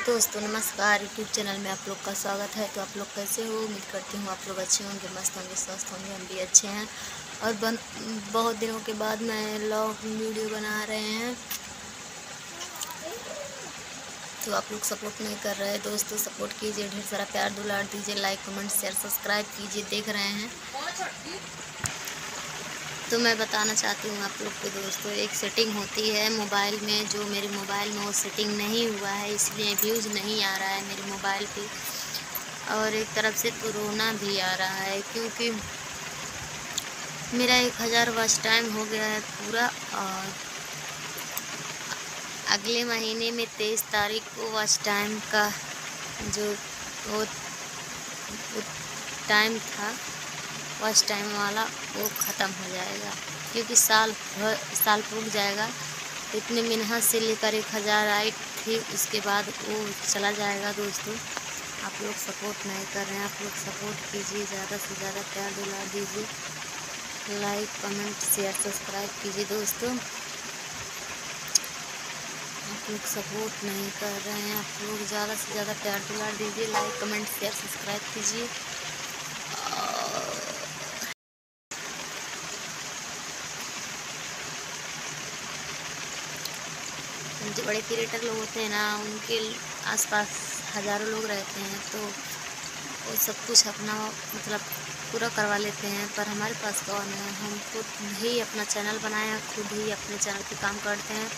दोस्तों नमस्कार, YouTube channel में आप लोग का स्वागत है। तो आप लोग कैसे हो? उम्मीद करती हूँ आप लोग अच्छे होंगे, मस्त होंगे, स्वस्थ होंगे। हम भी अच्छे हैं। और बहुत दिनों के बाद मैं व्लॉग वीडियो बना रहे हैं। तो आप लोग सपोर्ट नहीं कर रहे हैं दोस्तों, सपोर्ट कीजिए, ढेर सारा प्यार दुलार दीजिए, लाइक कमेंट शेयर सब्सक्राइब कीजिए। देख रहे हैं तो मैं बताना चाहती हूँ आप लोग को दोस्तों, एक सेटिंग होती है मोबाइल में, जो मेरे मोबाइल में वो सेटिंग नहीं हुआ है, इसलिए व्यूज़ नहीं आ रहा है मेरे मोबाइल पे। और एक तरफ से तो रोना भी आ रहा है, क्योंकि मेरा 1000 वॉच टाइम हो गया है पूरा। और अगले महीने में 23 तारीख को वॉच टाइम का जो वो टाइम था, वॉच टाइम वाला, वो ख़त्म हो जाएगा, क्योंकि साल रुक जाएगा। इतने मेहनत से लेकर 1000 आई थी, उसके बाद वो चला जाएगा दोस्तों। आप लोग सपोर्ट नहीं कर रहे हैं, आप लोग सपोर्ट कीजिए, ज़्यादा से ज़्यादा प्यार दिला दीजिए, लाइक कमेंट शेयर सब्सक्राइब कीजिए दोस्तों। आप लोग सपोर्ट नहीं कर रहे हैं, आप लोग ज़्यादा से ज़्यादा प्यार दिला दीजिए, लाइक कमेंट शेयर सब्सक्राइब कीजिए। जो बड़े क्रिएटर लोग होते हैं ना, उनके आसपास हज़ारों लोग रहते हैं, तो वो सब कुछ अपना मतलब पूरा करवा लेते हैं। पर हमारे पास कौन है? हम खुद ही अपना चैनल बनाए, खुद ही अपने चैनल पे काम करते हैं,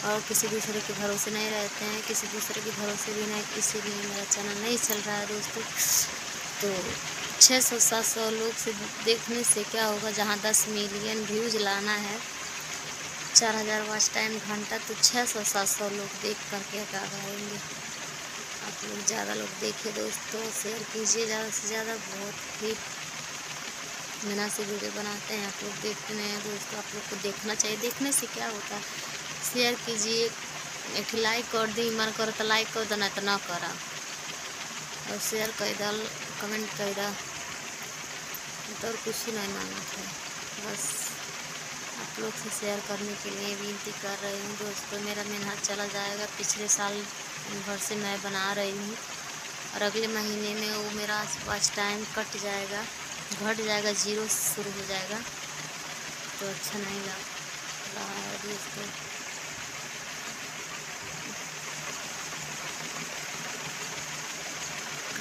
और किसी दूसरे के भरोसे नहीं रहते हैं, किसी दूसरे के भरोसे भी नहीं। इसीलिए मेरा चैनल नहीं चल रहा है दोस्तों। तो 600-700 लोग से देखने से क्या होगा? जहाँ 10 मिलियन व्यूज़ लाना है, 4000 वॉच टाइम घंटा, तो 600-700 लोग देख कर क्या करेंगे? आप लोग ज़्यादा लोग देखिए दोस्तों, शेयर कीजिए ज़्यादा से ज़्यादा। बहुत ही मेहनत से वीडियो बनाते हैं, आप लोग देखते हैं दोस्तों। आप लोग को देखना चाहिए, देखने से क्या होता है? शेयर कीजिए, एक लाइक कर दी, मन करो तो लाइक कर दो, नहीं तो ना करा, और शेयर कर दो, कमेंट कर दो, तो और कुछ ही नहीं मांगा था। बस आप लोग से शेयर करने के लिए विनती कर रही हूँ दोस्तों। मेरा मेहनत चला जाएगा, पिछले साल भर से मैं बना रही हूँ, और अगले महीने में वो मेरा वॉच टाइम कट जाएगा, घट जाएगा, जीरो शुरू हो जाएगा, तो अच्छा नहीं लग रहा है दोस्तों।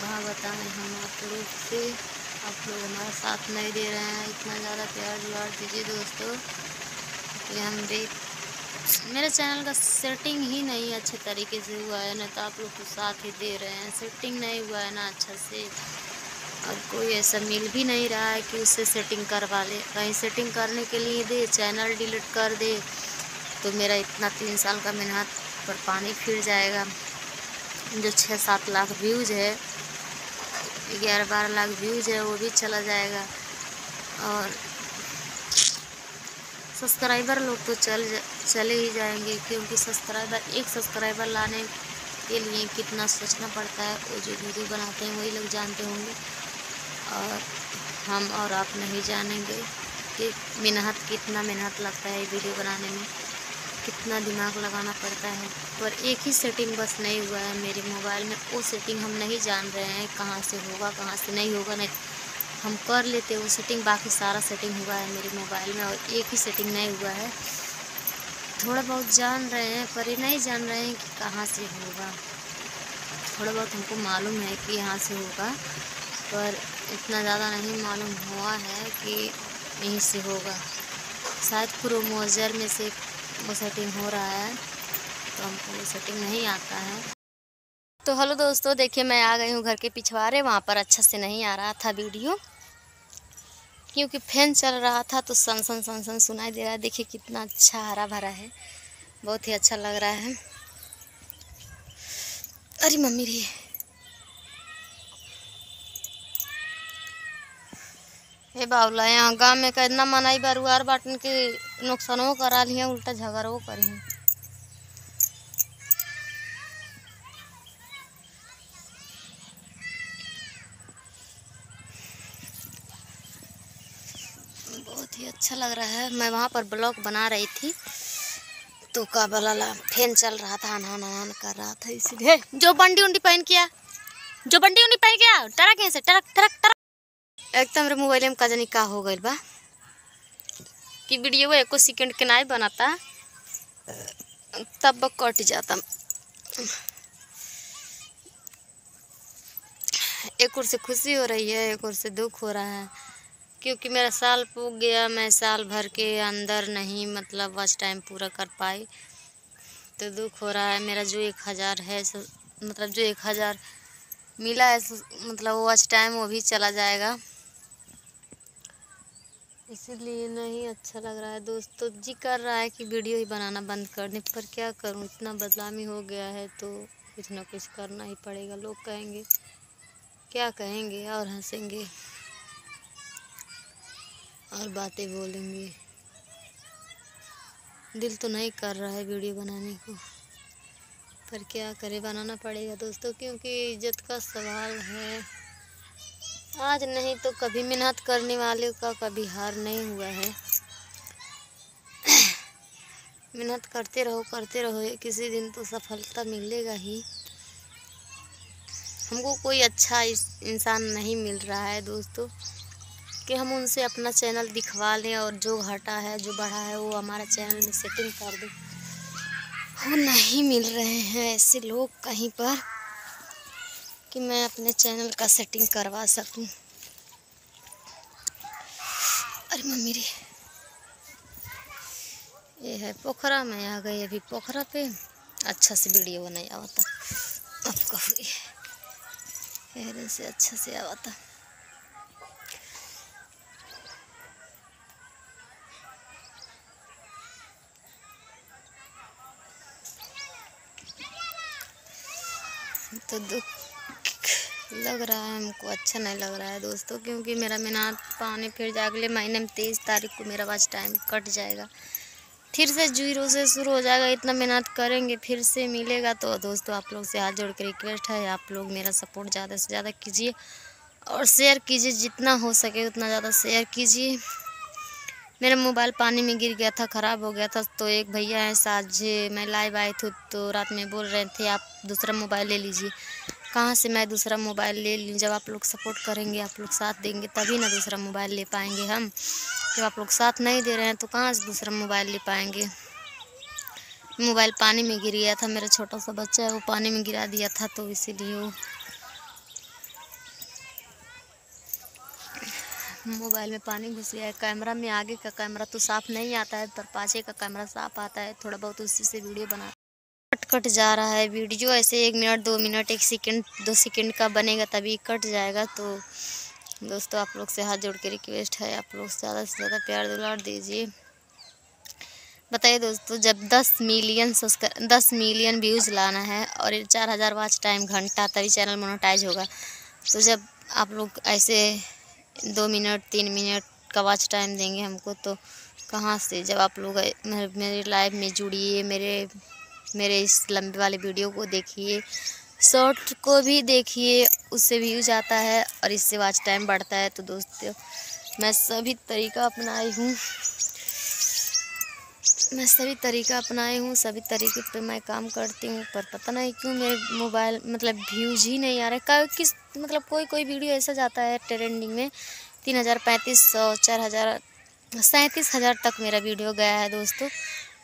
कहाँ बताएं हम आप लोग से, आप लोग हमारा साथ नहीं दे रहे हैं। इतना ज़्यादा प्यार दुलार दीजिए दोस्तों कि हम देख। मेरे चैनल का सेटिंग ही नहीं अच्छे तरीके से हुआ है, नहीं तो आप लोग को साथ ही दे रहे हैं। सेटिंग नहीं हुआ है ना अच्छा से, और कोई ऐसा मिल भी नहीं रहा है कि उससे सेटिंग करवा ले। कहीं सेटिंग करने के लिए दे, चैनल डिलीट कर दे, तो मेरा इतना 3 साल का मेहनत पर पानी फिर जाएगा। जो 6-7 लाख व्यूज़ है, 11-12 लाख व्यूज़ है, वो भी चला जाएगा। और सब्सक्राइबर लोग तो चले ही जाएंगे, क्योंकि एक सब्सक्राइबर लाने के लिए कितना सोचना पड़ता है, वो जो वीडियो बनाते हैं वही लोग जानते होंगे। और हम और आप नहीं जानेंगे कि कितना मेहनत लगता है वीडियो बनाने में, कितना दिमाग लगाना पड़ता है। पर एक ही सेटिंग बस नहीं हुआ है मेरे मोबाइल में, वो सेटिंग हम नहीं जान रहे हैं कहाँ से होगा, कहाँ से नहीं होगा। नहीं हम कर लेते वो सेटिंग, बाकी सारा सेटिंग हुआ है मेरे मोबाइल में, और एक ही सेटिंग नहीं हुआ है। थोड़ा बहुत जान रहे हैं, पर ये नहीं जान रहे हैं कि कहाँ से होगा। थोड़ा बहुत हमको मालूम है कि यहाँ से होगा, पर इतना ज़्यादा नहीं मालूम हुआ है कि यहीं से होगा। शायद क्रोमोज़र में से वो सेटिंग हो रहा है, तो हमको वो सेटिंग नहीं आता है। तो हेलो दोस्तों, देखिए मैं आ गई हूँ घर के पिछवाड़े। वहाँ पर अच्छा से नहीं आ रहा था वीडियो, क्योंकि फैन चल रहा था, तो सन सन सन सन सुनाई दे रहा है। देखिए कितना अच्छा हरा भरा है, बहुत ही अच्छा लग रहा है। अरे मम्मी रे, हे बाबूला, यहाँ गाँव में कितना मनाई बारुआर बाटन के नुकसानो करा लिया, उल्टा झगड़ो करी। बहुत ही अच्छा लग रहा है। मैं वहाँ पर ब्लॉग बना रही थी, तो का बलाला फैन चल रहा था, नहान कर रहा था, इसलिए जो बंडी उंडी पहन किया, जो बंडी उंडी पहन गया टरक ऐसे टरक टरक टरक एकदम मेरे मोबाइल में का जानी का हो गइल बा कि वीडियो एको सेकंड के नहीं बनाता तब कट जाता। एक ओर से खुशी हो रही है, एक ओर से दुख हो रहा है, क्योंकि मेरा साल पूग गया, मैं साल भर के अंदर नहीं मतलब वॉच टाइम पूरा कर पाई, तो दुख हो रहा है। मेरा जो 1000 है मतलब जो 1000 मिला है मतलब वॉच टाइम वो भी चला जाएगा, इसीलिए नहीं अच्छा लग रहा है दोस्तों। जी कर रहा है कि वीडियो ही बनाना बंद कर दें, पर क्या करूं, इतना बदनामी हो गया है तो कुछ ना कुछ करना ही पड़ेगा। लोग कहेंगे, क्या कहेंगे, और हंसेंगे और बातें बोलेंगे। दिल तो नहीं कर रहा है वीडियो बनाने को, पर क्या करे, बनाना पड़ेगा दोस्तों, क्योंकि इज्जत का सवाल है। आज नहीं तो कभी मेहनत करने वाले का कभी हार नहीं हुआ है। मेहनत करते रहो किसी दिन तो सफलता मिलेगा ही। हमको कोई अच्छा इंसान नहीं मिल रहा है दोस्तों कि हम उनसे अपना चैनल दिखवा लें और जो घटा है जो बढ़ा है वो हमारा चैनल में सेटिंग कर दें। वो नहीं मिल रहे हैं ऐसे लोग कहीं पर कि मैं अपने चैनल का सेटिंग करवा सकूं। अरे मम्मी रे, ये है पोखरा में आ गई, अभी पोखरा पे अच्छा से वीडियो बनाई आवता, अब कहूँ हेरे से अच्छा से आवता। तो दुख लग रहा है हमको, अच्छा नहीं लग रहा है दोस्तों, क्योंकि मेरा मेहनत पानी फिर अगले महीने में 23 तारीख को मेरा वॉच टाइम कट जाएगा, फिर से 0 से शुरू हो जाएगा। इतना मेहनत करेंगे फिर से मिलेगा। तो दोस्तों आप लोग से हाथ जोड़ के रिक्वेस्ट है, आप लोग मेरा सपोर्ट ज़्यादा से ज़्यादा कीजिए और शेयर कीजिए, जितना हो सके उतना ज़्यादा शेयर कीजिए। मेरा मोबाइल पानी में गिर गया था, ख़राब हो गया था, तो एक भैया हैं साझे, मैं लाइव आई थी तो रात में बोल रहे थे आप दूसरा मोबाइल ले लीजिए। कहाँ से मैं दूसरा मोबाइल ले लूँ, जब आप लोग सपोर्ट करेंगे, आप लोग साथ देंगे तभी ना दूसरा मोबाइल ले पाएंगे हम। जब आप लोग साथ नहीं दे रहे हैं तो कहाँ से दूसरा मोबाइल ले पाएंगे। मोबाइल पानी में गिर गया था, मेरा छोटा सा बच्चा है वो पानी में गिरा दिया था, तो इसीलिए वो मोबाइल में पानी घुस गया है। कैमरा में आगे का कैमरा तो साफ़ नहीं आता है, पर पाछे का कैमरा साफ़ आता है थोड़ा बहुत, उसी से वीडियो बना कट जा रहा है वीडियो। ऐसे 1 मिनट 2 मिनट 1 सेकंड 2 सेकंड का बनेगा तभी कट जाएगा। तो दोस्तों आप लोग से हाथ जोड़ के रिक्वेस्ट है, आप लोग ज़्यादा से ज़्यादा प्यार दुलार दीजिए। बताइए दोस्तों, जब 10 मिलियन व्यूज़ लाना है और 4000 वॉच टाइम घंटा तभी चैनल मोनेटाइज होगा, तो जब आप लोग ऐसे 2 मिनट 3 मिनट का वॉच टाइम देंगे हमको तो कहाँ से। जब आप लोग मेरे लाइव में जुड़िए, मेरे इस लंबे वाले वीडियो को देखिए, शॉर्ट को भी देखिए, उससे व्यूज आता है और इससे वॉच टाइम बढ़ता है। तो दोस्तों मैं सभी तरीका अपनाई हूँ, सभी तरीके पे मैं काम करती हूँ, पर पता नहीं क्यों मेरे मोबाइल मतलब व्यूज ही नहीं आ रहे। किस मतलब कोई वीडियो ऐसा जाता है ट्रेंडिंग में 3000 3500 4000 37,000 तक मेरा वीडियो गया है दोस्तों।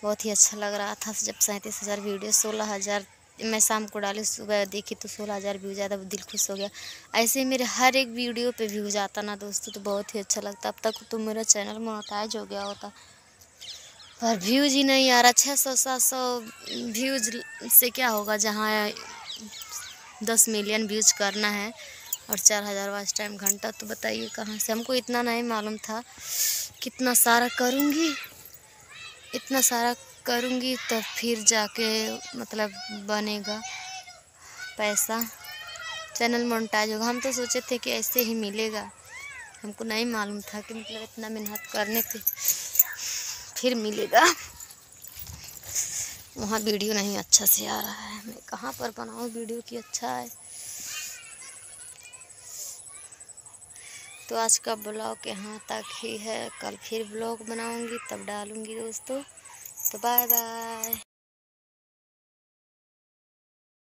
बहुत ही अच्छा लग रहा था जब 37,000 वीडियो 16,000 मैं शाम को डाली, सुबह देखी तो 16,000 व्यूज ज़्यादा, दिल खुश हो गया। ऐसे मेरे हर एक वीडियो पे व्यूज आता ना दोस्तों, तो बहुत ही अच्छा लगता। अब तक तो मेरा चैनल मोनेटाइज हो गया होता, पर व्यूज ही नहीं आ रहा। 600-700 व्यूज से क्या होगा, जहाँ 10 मिलियन व्यूज करना है और 4000 वॉच टाइम घंटा, तो बताइए कहाँ से। हमको इतना नहीं मालूम था, कितना सारा करूँगी तो फिर जाके मतलब बनेगा पैसा, चैनल मोनेटाइज होगा। हम तो सोचे थे कि ऐसे ही मिलेगा, हमको नहीं मालूम था कि मतलब इतना मेहनत करने पे फिर मिलेगा। वहाँ वीडियो नहीं अच्छा से आ रहा है, मैं कहाँ पर बनाऊँ वीडियो की अच्छा है। तो आज का ब्लॉग यहाँ तक ही है, कल फिर ब्लॉग बनाऊँगी तब डालूँगी दोस्तों। तो बाय बाय।